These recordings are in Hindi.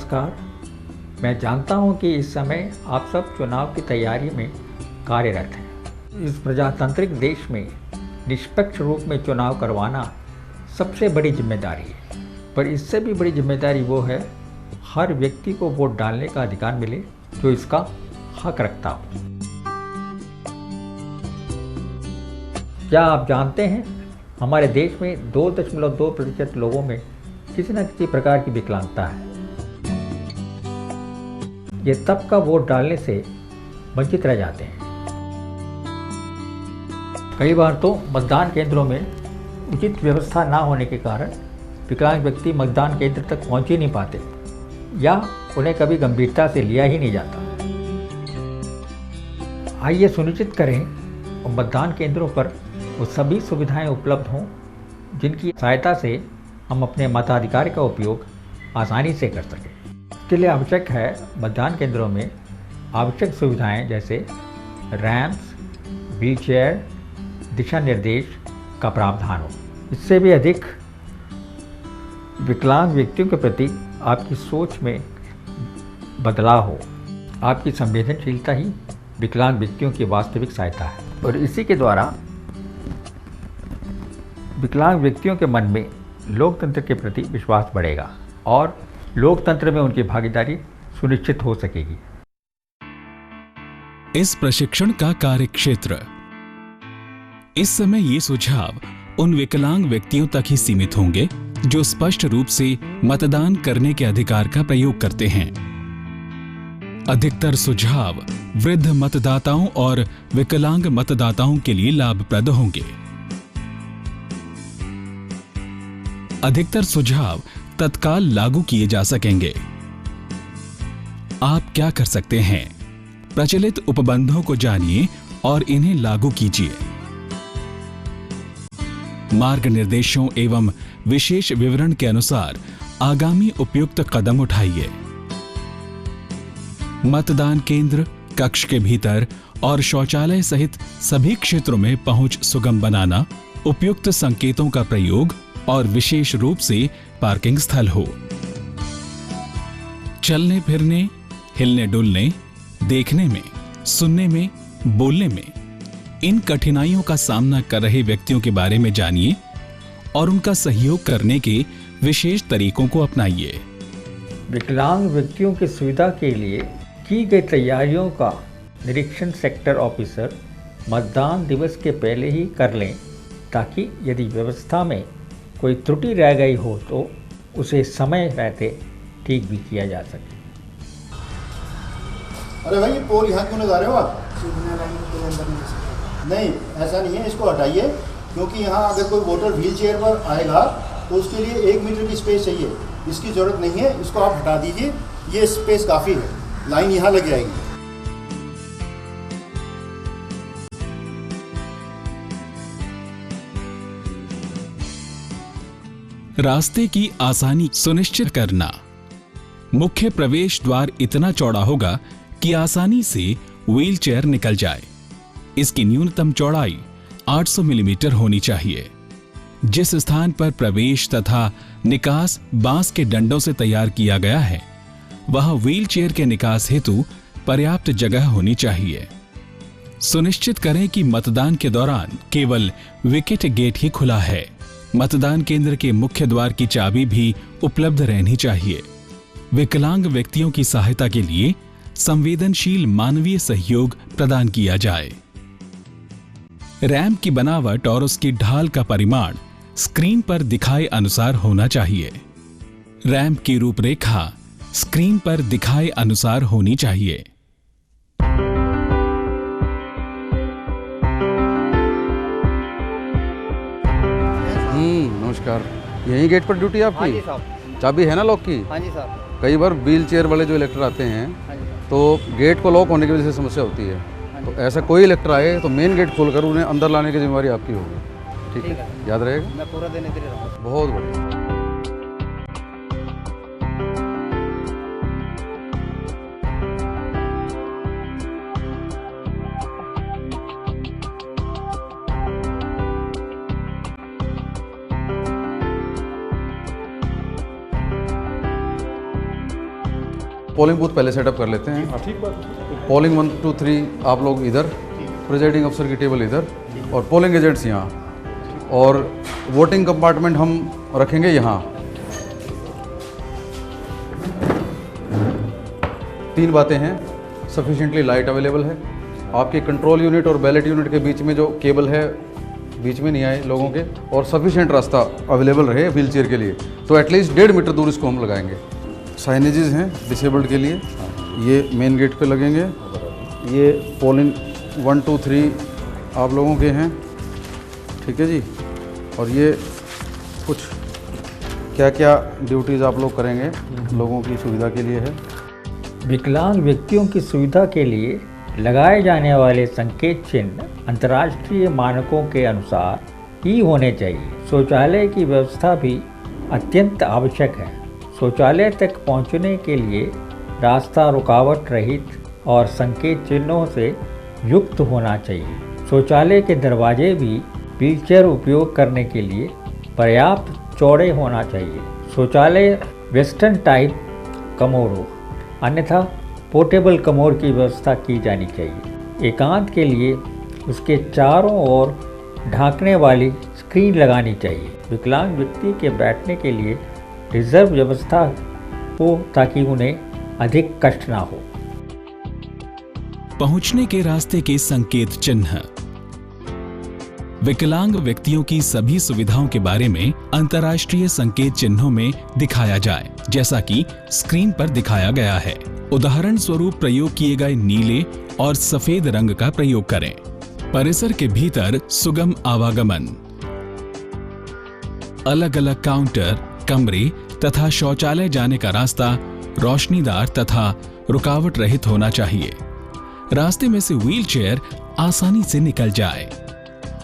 नमस्कार। मैं जानता हूं कि इस समय आप सब चुनाव की तैयारी में कार्यरत हैं। इस प्रजातांत्रिक देश में निष्पक्ष रूप में चुनाव करवाना सबसे बड़ी जिम्मेदारी है, पर इससे भी बड़ी जिम्मेदारी वो है हर व्यक्ति को वोट डालने का अधिकार मिले जो इसका हक रखता हो। क्या आप जानते हैं हमारे देश में 2.2% लोगों में किसी न किसी प्रकार की विकलांगता है। ये तब का वोट डालने से वंचित रह जाते हैं। कई बार तो मतदान केंद्रों में उचित व्यवस्था ना होने के कारण विकलांग व्यक्ति मतदान केंद्र तक पहुंच ही नहीं पाते या उन्हें कभी गंभीरता से लिया ही नहीं जाता। आइए सुनिश्चित करें और मतदान केंद्रों पर वो सभी सुविधाएं उपलब्ध हों जिनकी सहायता से हम अपने मताधिकार का उपयोग आसानी से कर सकें। इसके लिए आवश्यक है मतदान केंद्रों में आवश्यक सुविधाएं जैसे रैंप्स, व्हीलचेयर, दिशा निर्देश का प्रावधान हो। इससे भी अधिक विकलांग व्यक्तियों के प्रति आपकी सोच में बदलाव हो। आपकी संवेदनशीलता ही विकलांग व्यक्तियों की वास्तविक सहायता है और इसी के द्वारा विकलांग व्यक्तियों के मन में लोकतंत्र के प्रति विश्वास बढ़ेगा और लोकतंत्र में उनकी भागीदारी सुनिश्चित हो सकेगी। इस प्रशिक्षण का कार्यक्षेत्र। इस समय ये सुझाव उन विकलांग व्यक्तियों तक ही सीमित होंगे जो स्पष्ट रूप से मतदान करने के अधिकार का प्रयोग करते हैं। अधिकतर सुझाव वृद्ध मतदाताओं और विकलांग मतदाताओं के लिए लाभप्रद होंगे। अधिकतर सुझाव तत्काल लागू किए जा सकेंगे। आप क्या कर सकते हैं? प्रचलित उपबंधों को जानिए और इन्हें लागू कीजिए। मार्ग निर्देशों एवं विशेष विवरण के अनुसार आगामी उपयुक्त कदम उठाइए। मतदान केंद्र, कक्ष के भीतर और शौचालय सहित सभी क्षेत्रों में पहुंच सुगम बनाना, उपयुक्त संकेतों का प्रयोग और विशेष रूप से पार्किंग स्थल हो। चलने फिरने, हिलने डुलने, देखने में, सुनने में, बोलने में इन कठिनाइयों का सामना कर रहे व्यक्तियों के बारे में जानिए और उनका सहयोग करने के विशेष तरीकों को अपनाइए। विकलांग व्यक्तियों की सुविधा के लिए की गई तैयारियों का निरीक्षण सेक्टर ऑफिसर मतदान दिवस के पहले ही कर लें ताकि यदि व्यवस्था में कोई त्रुटि रह गई हो तो उसे समय रहते ठीक भी किया जा सके। अरे भाई, ये पोल यहाँ क्यों लगा रहे हो आप? नहीं, ऐसा नहीं है, इसको हटाइए क्योंकि यहाँ अगर कोई वोटर व्हील चेयर पर आएगा तो उसके लिए 1 मीटर की स्पेस चाहिए। इसकी ज़रूरत नहीं है, इसको आप हटा दीजिए। ये स्पेस काफ़ी है, लाइन यहाँ लग जाएगी। रास्ते की आसानी सुनिश्चित करना। मुख्य प्रवेश द्वार इतना चौड़ा होगा कि आसानी से व्हीलचेयर निकल जाए। इसकी न्यूनतम चौड़ाई 800 मिलीमीटर होनी चाहिए। जिस स्थान पर प्रवेश तथा निकास बांस के डंडों से तैयार किया गया है वहां व्हीलचेयर के निकास हेतु पर्याप्त जगह होनी चाहिए। सुनिश्चित करें कि मतदान के दौरान केवल विकेट गेट ही खुला है। मतदान केंद्र के मुख्य द्वार की चाबी भी उपलब्ध रहनी चाहिए। विकलांग व्यक्तियों की सहायता के लिए संवेदनशील मानवीय सहयोग प्रदान किया जाए। रैंप की बनावट और उसकी ढाल का परिमाण स्क्रीन पर दिखाए अनुसार होना चाहिए। रैंप की रूपरेखा स्क्रीन पर दिखाए अनुसार होनी चाहिए। नमस्कार। यही गेट पर ड्यूटी आपकी? हाँ जी साहब। चाबी है ना लॉक की? हाँ जी साहब। कई बार व्हील चेयर वाले जो इलेक्टर आते हैं तो गेट को लॉक होने की वजह से समस्या होती है। तो ऐसा कोई इलेक्टर आए तो मेन गेट खोलकर उन्हें अंदर लाने की जिम्मेदारी आपकी होगी। ठीक है, याद रहेगा? मैं पूरा दिन इधर ही रहूँगा। बहुत बढ़िया। पोलिंग बूथ पहले सेटअप कर लेते हैं। पोलिंग 1 2 3 आप लोग इधर, प्रिजाइडिंग अफसर की टेबल इधर और पोलिंग एजेंट्स यहाँ, और वोटिंग कंपार्टमेंट हम रखेंगे यहाँ। 3 बातें हैं, सफिशिएंटली लाइट अवेलेबल है, आपके कंट्रोल यूनिट और बैलेट यूनिट के बीच में जो केबल है बीच में नहीं आए लोगों के, और सफिशिएंट रास्ता अवेलेबल रहे व्हील चेयर के लिए, तो एटलीस्ट 1.5 मीटर दूर इसको हम लगाएंगे। साइनेजेस हैं डिसेबल्ड के लिए, ये मेन गेट पे लगेंगे। ये पोलिंग 1 2 3 आप लोगों के हैं, ठीक है जी। और ये कुछ क्या क्या ड्यूटीज़ आप लोग करेंगे लोगों की सुविधा के लिए है। विकलांग व्यक्तियों की सुविधा के लिए लगाए जाने वाले संकेत चिन्ह अंतर्राष्ट्रीय मानकों के अनुसार ही होने चाहिए। शौचालय की व्यवस्था भी अत्यंत आवश्यक है। शौचालय तक पहुंचने के लिए रास्ता रुकावट रहित और संकेत चिन्हों से युक्त होना चाहिए। शौचालय के दरवाजे भी व्हीलचेयर उपयोग करने के लिए पर्याप्त चौड़े होना चाहिए। शौचालय वेस्टर्न टाइप कमोड हो, अन्यथा पोर्टेबल कमोड की व्यवस्था की जानी चाहिए। एकांत के लिए उसके चारों ओर ढांकने वाली स्क्रीन लगानी चाहिए। विकलांग व्यक्ति के बैठने के लिए रिजर्व व्यवस्था हो ताकि उन्हें अधिक कष्ट ना हो। पहुंचने के रास्ते के संकेत चिन्ह। विकलांग व्यक्तियों की सभी सुविधाओं के बारे में अंतर्राष्ट्रीय संकेत चिन्हों में दिखाया जाए, जैसा कि स्क्रीन पर दिखाया गया है। उदाहरण स्वरूप प्रयोग किए गए नीले और सफेद रंग का प्रयोग करें। परिसर के भीतर सुगम आवागमन, अलग अलग काउंटर, कमरे तथा शौचालय जाने का रास्ता रोशनीदार तथा रुकावट रहित होना चाहिए। रास्ते में से व्हीलचेयर आसानी से निकल जाए।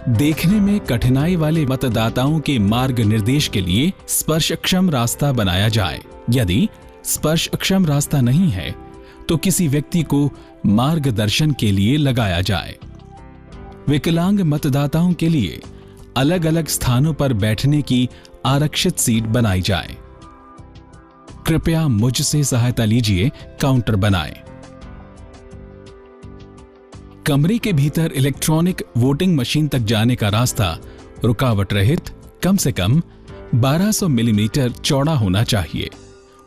देखने में कठिनाई वाले मतदाताओं के मार्ग निर्देश के लिए स्पर्शक्षम रास्ता बनाया जाए। यदि स्पर्शक्षम रास्ता नहीं है तो किसी व्यक्ति को मार्गदर्शन के लिए लगाया जाए। विकलांग मतदाताओं के लिए अलग अलग स्थानों पर बैठने की आरक्षित सीट बनाई जाए। कृपया मुझसे सहायता लीजिए, काउंटर बनाएं। कमरे के भीतर इलेक्ट्रॉनिक वोटिंग मशीन तक जाने का रास्ता रुकावट रहित कम से कम 1200 मिलीमीटर चौड़ा होना चाहिए।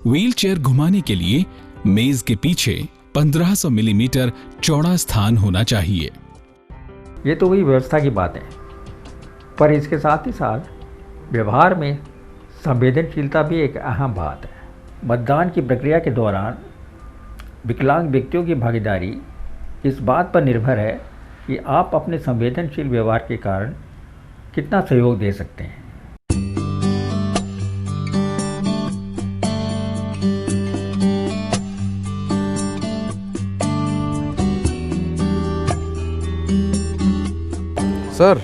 व्हीलचेयर घुमाने के लिए मेज के पीछे 1500 मिलीमीटर चौड़ा स्थान होना चाहिए। ये तो वही व्यवस्था की बात है, पर इसके साथ ही साथ व्यवहार में संवेदनशीलता भी एक अहम बात है। मतदान की प्रक्रिया के दौरान विकलांग व्यक्तियों की भागीदारी इस बात पर निर्भर है कि आप अपने संवेदनशील व्यवहार के कारण कितना सहयोग दे सकते हैं। सर,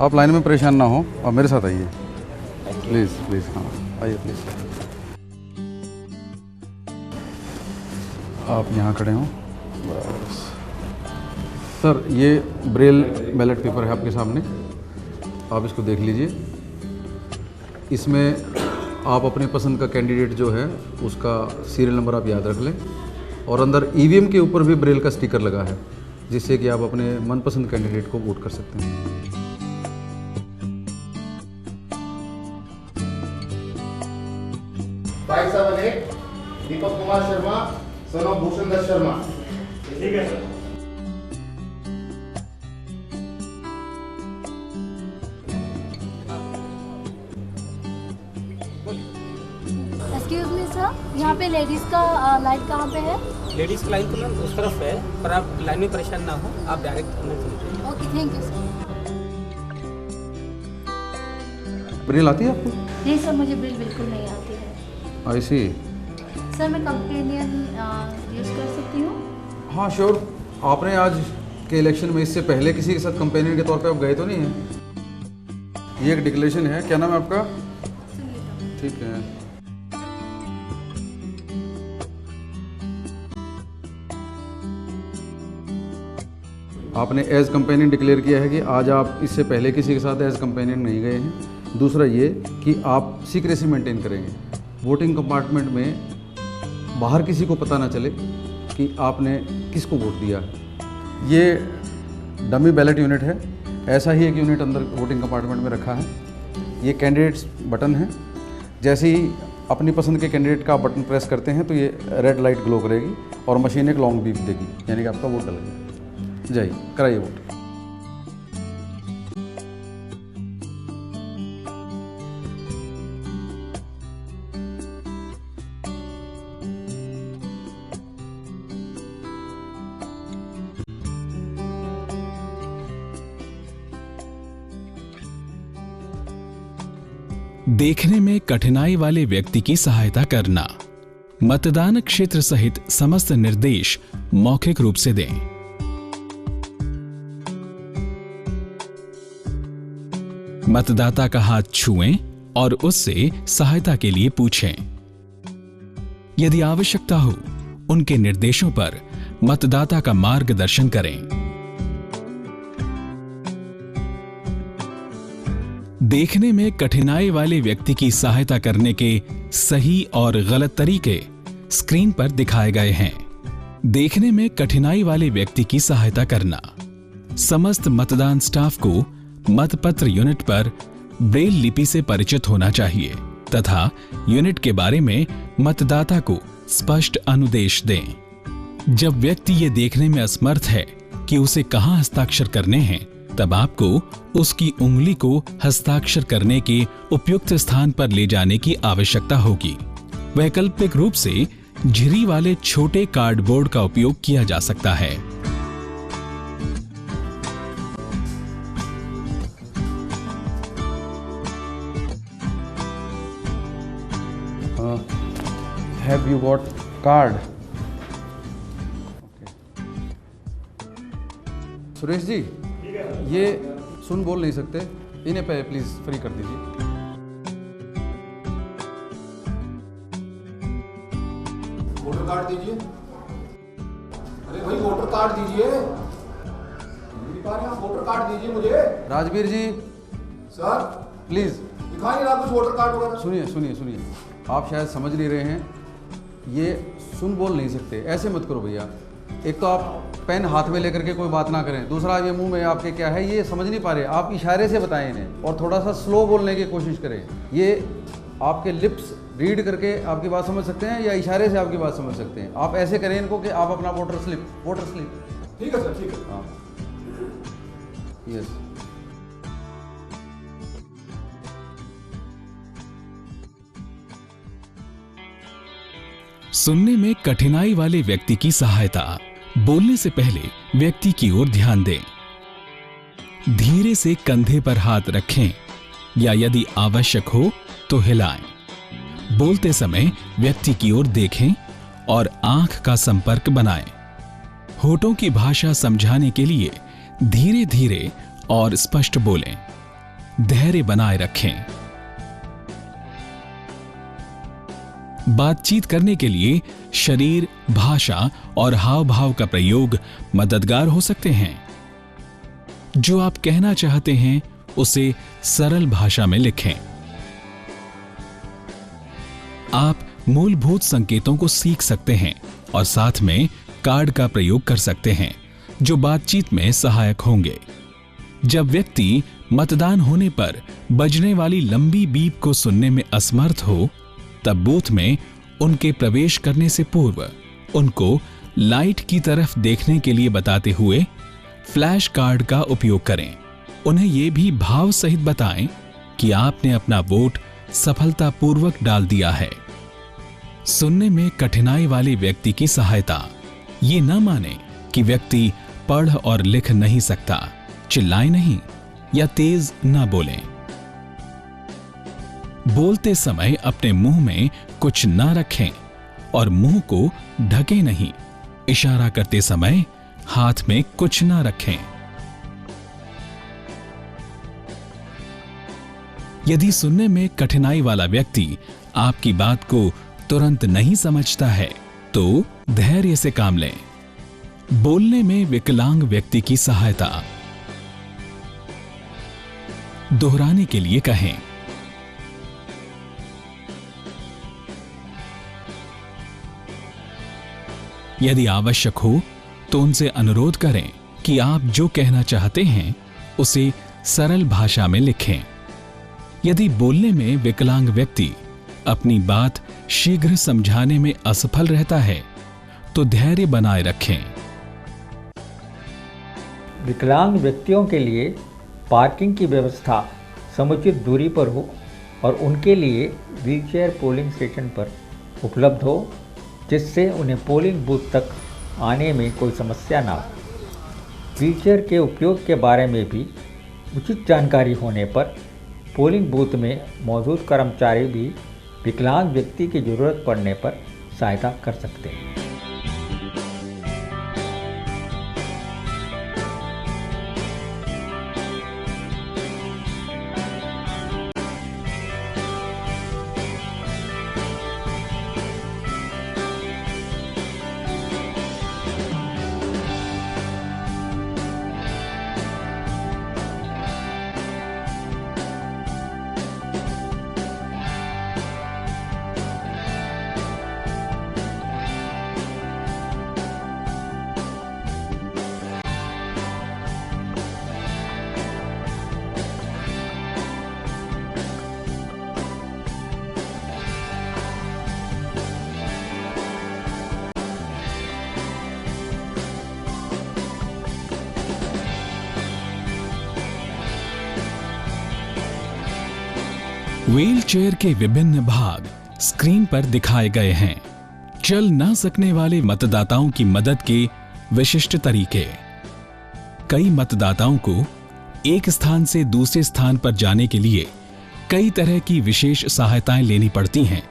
आप लाइन में परेशान ना हो, आप मेरे साथ आइए प्लीज़ प्लीज़। हाँ आइए प्लीज़, आप यहाँ खड़े हों बस। सर, ये ब्रेल बैलेट पेपर है आपके सामने, आप इसको देख लीजिए। इसमें आप अपने पसंद का कैंडिडेट जो है उसका सीरियल नंबर आप याद रख लें, और अंदर ईवीएम के ऊपर भी ब्रेल का स्टिकर लगा है, जिससे कि आप अपने मनपसंद कैंडिडेट को वोट कर सकते हैं। Deepak Kumar Sharma, son of Bhushan Dutt Sharma. ठीक है सर। एक्सक्यूज मी सर, यहाँ पे लेडीज का लाइन कहाँ पे है? लेडीज़ की लाइन तो मैम उस तरफ है, पर आप लाइन में परेशान ना हो, आप डायरेक्ट अंदर चले जाइए। Okay, thank you sir. Braille आती है आपको? नहीं सर, मुझे बिल बिल्कुल नहीं आती है। आई सी। सर, मैं कंपेनियन यूज़ कर सकती हूँ? हाँ श्योर। आपने आज के इलेक्शन में इससे पहले किसी के साथ कंपेनियन के तौर पे आप गए तो नहीं हैं? ये एक डिक्लेरेशन है, क्या नाम है आपका? ठीक है। आपने एज कंपेनियन डिक्लेयर किया है कि आज आप इससे पहले किसी के साथ एज कंपेनियन नहीं गए हैं। दूसरा ये कि आप सीक्रेसी मेंटेन करेंगे। वोटिंग कंपार्टमेंट में बाहर किसी को पता ना चले कि आपने किसको वोट दिया है। ये डमी बैलेट यूनिट है, ऐसा ही एक यूनिट अंदर वोटिंग कंपार्टमेंट में रखा है। ये कैंडिडेट्स बटन है, जैसे ही अपनी पसंद के कैंडिडेट का बटन प्रेस करते हैं तो ये रेड लाइट ग्लो करेगी और मशीन एक लॉन्ग बीप देगी, यानी कि आपका वोट डल गया। जाइए कराइए वोट। देखने में कठिनाई वाले व्यक्ति की सहायता करना। मतदान क्षेत्र सहित समस्त निर्देश मौखिक रूप से दें। मतदाता का हाथ छुएं और उससे सहायता के लिए पूछें। यदि आवश्यकता हो, उनके निर्देशों पर मतदाता का मार्गदर्शन करें। देखने में कठिनाई वाले व्यक्ति की सहायता करने के सही और गलत तरीके स्क्रीन पर दिखाए गए हैं। देखने में कठिनाई वाले व्यक्ति की सहायता करना। समस्त मतदान स्टाफ को मतपत्र यूनिट पर ब्रेल लिपि से परिचित होना चाहिए तथा यूनिट के बारे में मतदाता को स्पष्ट अनुदेश दें। जब व्यक्ति ये देखने में असमर्थ है कि उसे कहां हस्ताक्षर करने हैं, तब आपको उसकी उंगली को हस्ताक्षर करने के उपयुक्त स्थान पर ले जाने की आवश्यकता होगी। वैकल्पिक रूप से झिरी वाले छोटे कार्डबोर्ड का उपयोग किया जा सकता है। Have you got card? Suresh ji, ये सुन बोल नहीं सकते, इन्हें पहले प्लीज फ्री कर दीजिए। वोटर कार्ड दीजिए। अरे भाई वोटर कार्ड दीजिए। वोटर कार्ड दीजिए मुझे। राजवीर जी सर प्लीज दिखा नहीं रहा कुछ वोटर कार्ड वगैरह। सुनिए सुनिए सुनिए, आप शायद समझ नहीं रहे हैं, ये सुन बोल नहीं सकते, ऐसे मत करो भैया। एक तो आप पेन हाथ में लेकर के कोई बात ना करें, दूसरा ये मुंह में आपके क्या है ये समझ नहीं पा रहे, आप इशारे से बताएं इन्हें और थोड़ा सा स्लो बोलने की कोशिश करें। ये आपके लिप्स रीड करके आपकी बात समझ सकते हैं या इशारे से आपकी बात समझ सकते हैं। आप ऐसे करें इनको कि आप अपना वोटर स्लिप ठीक है सर, ठीक है। हाँ यस। सुनने में कठिनाई वाले व्यक्ति की सहायता। बोलने से पहले व्यक्ति की ओर ध्यान दें। धीरे से कंधे पर हाथ रखें या यदि आवश्यक हो तो हिलाएं। बोलते समय व्यक्ति की ओर देखें और आंख का संपर्क बनाएं। होठों की भाषा समझाने के लिए धीरे धीरे और स्पष्ट बोलें। धैर्य बनाए रखें। बातचीत करने के लिए शरीर, भाषा और हाव भाव का प्रयोग मददगार हो सकते हैं। जो आप कहना चाहते हैं उसे सरल भाषा में लिखें। आप मूलभूत संकेतों को सीख सकते हैं और साथ में कार्ड का प्रयोग कर सकते हैं जो बातचीत में सहायक होंगे। जब व्यक्ति मतदान होने पर बजने वाली लंबी बीप को सुनने में असमर्थ हो, तब बूथ में उनके प्रवेश करने से पूर्व उनको लाइट की तरफ देखने के लिए बताते हुए फ्लैश कार्ड का उपयोग करें। उन्हें यह भी भाव सहित बताएं कि आपने अपना वोट सफलतापूर्वक डाल दिया है। सुनने में कठिनाई वाले व्यक्ति की सहायता। ये न माने कि व्यक्ति पढ़ और लिख नहीं सकता। चिल्लाएं नहीं या तेज न बोलें। बोलते समय अपने मुंह में कुछ न रखें और मुंह को ढकें नहीं। इशारा करते समय हाथ में कुछ न रखें। यदि सुनने में कठिनाई वाला व्यक्ति आपकी बात को तुरंत नहीं समझता है तो धैर्य से काम लें। बोलने में विकलांग व्यक्ति की सहायता। दोहराने के लिए कहें। यदि आवश्यक हो तो उनसे अनुरोध करें कि आप जो कहना चाहते हैं उसे सरल भाषा में लिखें। यदि बोलने में विकलांग व्यक्ति अपनी बात शीघ्र समझाने में असफल रहता है तो धैर्य बनाए रखें। विकलांग व्यक्तियों के लिए पार्किंग की व्यवस्था समुचित दूरी पर हो और उनके लिए व्हीलचेयर पोलिंग स्टेशन पर उपलब्ध हो, जिससे उन्हें पोलिंग बूथ तक आने में कोई समस्या ना हो। व्हीलचेयर के उपयोग के बारे में भी उचित जानकारी होने पर पोलिंग बूथ में मौजूद कर्मचारी भी विकलांग व्यक्ति की ज़रूरत पड़ने पर सहायता कर सकते हैं। व्हीलचेयर के विभिन्न भाग स्क्रीन पर दिखाए गए हैं। चल ना सकने वाले मतदाताओं की मदद के विशिष्ट तरीके। कई मतदाताओं को एक स्थान से दूसरे स्थान पर जाने के लिए कई तरह की विशेष सहायताएं लेनी पड़ती हैं,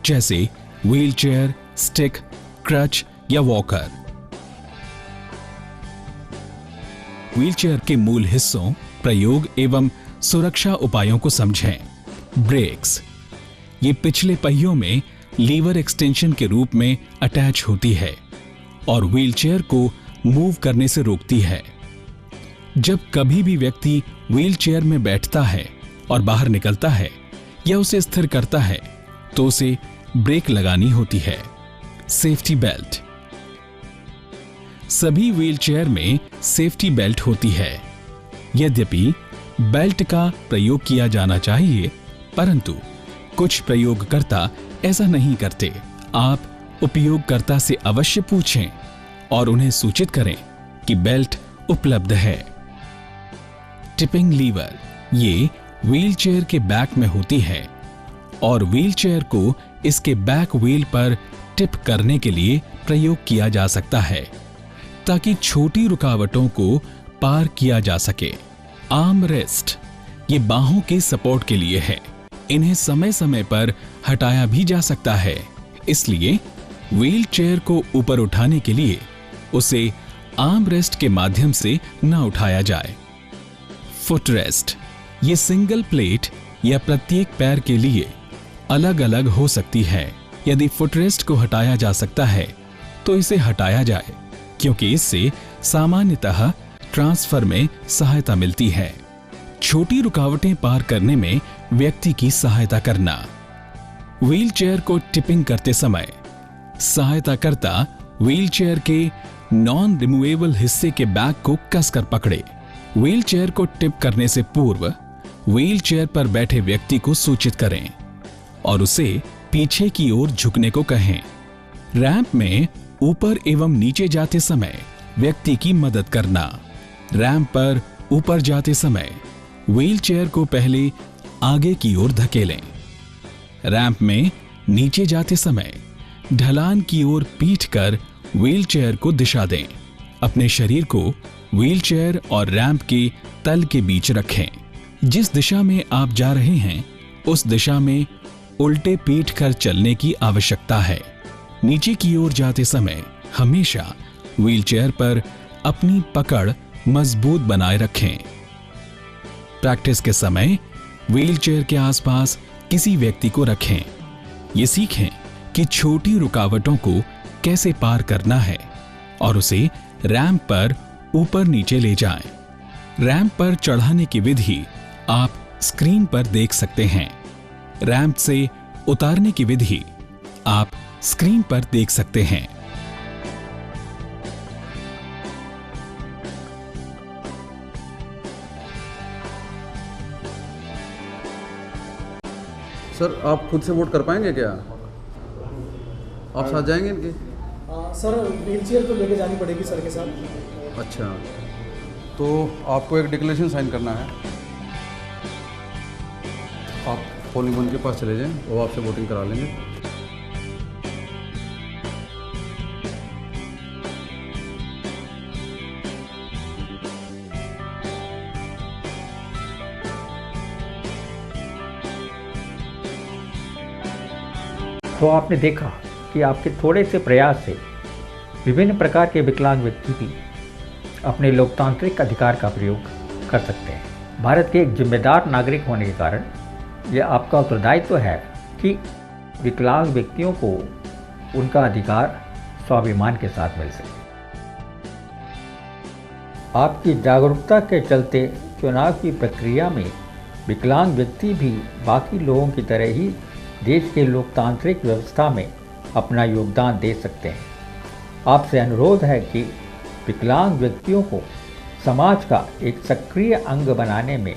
जैसे व्हीलचेयर, स्टिक, क्रच या वॉकर। व्हीलचेयर के मूल हिस्सों, प्रयोग एवं सुरक्षा उपायों को समझें। ब्रेक्स, ये पिछले पहियों में लीवर एक्सटेंशन के रूप में अटैच होती है और व्हीलचेयर को मूव करने से रोकती है। जब कभी भी व्यक्ति व्हीलचेयर में बैठता है और बाहर निकलता है या उसे स्थिर करता है तो उसे ब्रेक लगानी होती है। सेफ्टी बेल्ट, सभी व्हीलचेयर में सेफ्टी बेल्ट होती है। यद्यपि बेल्ट का प्रयोग किया जाना चाहिए, परंतु कुछ प्रयोगकर्ता ऐसा नहीं करते। आप उपयोगकर्ता से अवश्य पूछें और उन्हें सूचित करें कि बेल्ट उपलब्ध है। टिपिंग लीवर, ये व्हीलचेयर के बैक में होती है और व्हीलचेयर को इसके बैक व्हील पर टिप करने के लिए प्रयोग किया जा सकता है ताकि छोटी रुकावटों को पार किया जा सके। आर्म रेस्ट, ये बाहों के सपोर्ट के लिए है। इन्हें समय समय पर हटाया भी जा सकता है, इसलिए व्हीलचेयर को ऊपर उठाने के लिए उसे आर्म रेस्ट के माध्यम से न उठाया जाए। फुट रेस्ट, ये सिंगल प्लेट या प्रत्येक पैर के लिए अलग अलग हो सकती है। यदि फुट रेस्ट को हटाया जा सकता है तो इसे हटाया जाए, क्योंकि इससे सामान्यतः ट्रांसफर में सहायता मिलती है। छोटी रुकावटें पार करने में व्यक्ति की सहायता करना। व्हीलचेयर को टिपिंग करते समय सहायताकर्ता व्हीलचेयर के नॉन रिमूवेबल हिस्से के बैक को कसकर पकड़े। व्हीलचेयर को टिप करने से पूर्व व्हीलचेयर पर बैठे व्यक्ति को सूचित करें और उसे पीछे की ओर झुकने को कहें। रैंप में ऊपर एवं नीचे जाते समय व्यक्ति की मदद करना। रैंप पर ऊपर जाते समय व्हीलचेयर को पहले आगे की ओर धकेलें। रैंप में नीचे जाते समय ढलान की ओर पीठ कर व्हीलचेयर को दिशा दें। अपने शरीर को व्हीलचेयर और रैंप के तल के बीच रखें। जिस दिशा में आप जा रहे हैं उस दिशा में उल्टे पीठ कर चलने की आवश्यकता है। नीचे की ओर जाते समय हमेशा व्हीलचेयर पर अपनी पकड़ मजबूत बनाए रखें। प्रैक्टिस के समय व्हीलचेयर के आसपास किसी व्यक्ति को रखें। ये सीखें कि छोटी रुकावटों को कैसे पार करना है और उसे रैंप पर ऊपर नीचे ले जाएं। रैंप पर चढ़ाने की विधि आप स्क्रीन पर देख सकते हैं। रैंप से उतारने की विधि आप स्क्रीन पर देख सकते हैं। सर आप खुद से वोट कर पाएंगे क्या? आप साथ जाएंगे इनके? सर व्हील चेयर तो लेके जानी पड़ेगी सर के साथ। अच्छा, तो आपको एक डिक्लेरेशन साइन करना है। आप पोलिंग बूथ के पास चले जाएं, वो आपसे वोटिंग करा लेंगे। तो आपने देखा कि आपके थोड़े से प्रयास से विभिन्न प्रकार के विकलांग व्यक्ति भी अपने लोकतांत्रिक अधिकार का प्रयोग कर सकते हैं। भारत के एक जिम्मेदार नागरिक होने के कारण यह आपका उत्तरदायित्व है कि विकलांग व्यक्तियों को उनका अधिकार स्वाभिमान के साथ मिल सके। आपकी जागरूकता के चलते चुनाव की प्रक्रिया में विकलांग व्यक्ति भी बाकी लोगों की तरह ही देश के लोकतांत्रिक व्यवस्था में अपना योगदान दे सकते हैं। आपसे अनुरोध है कि विकलांग व्यक्तियों को समाज का एक सक्रिय अंग बनाने में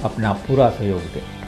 अपना पूरा सहयोग दें।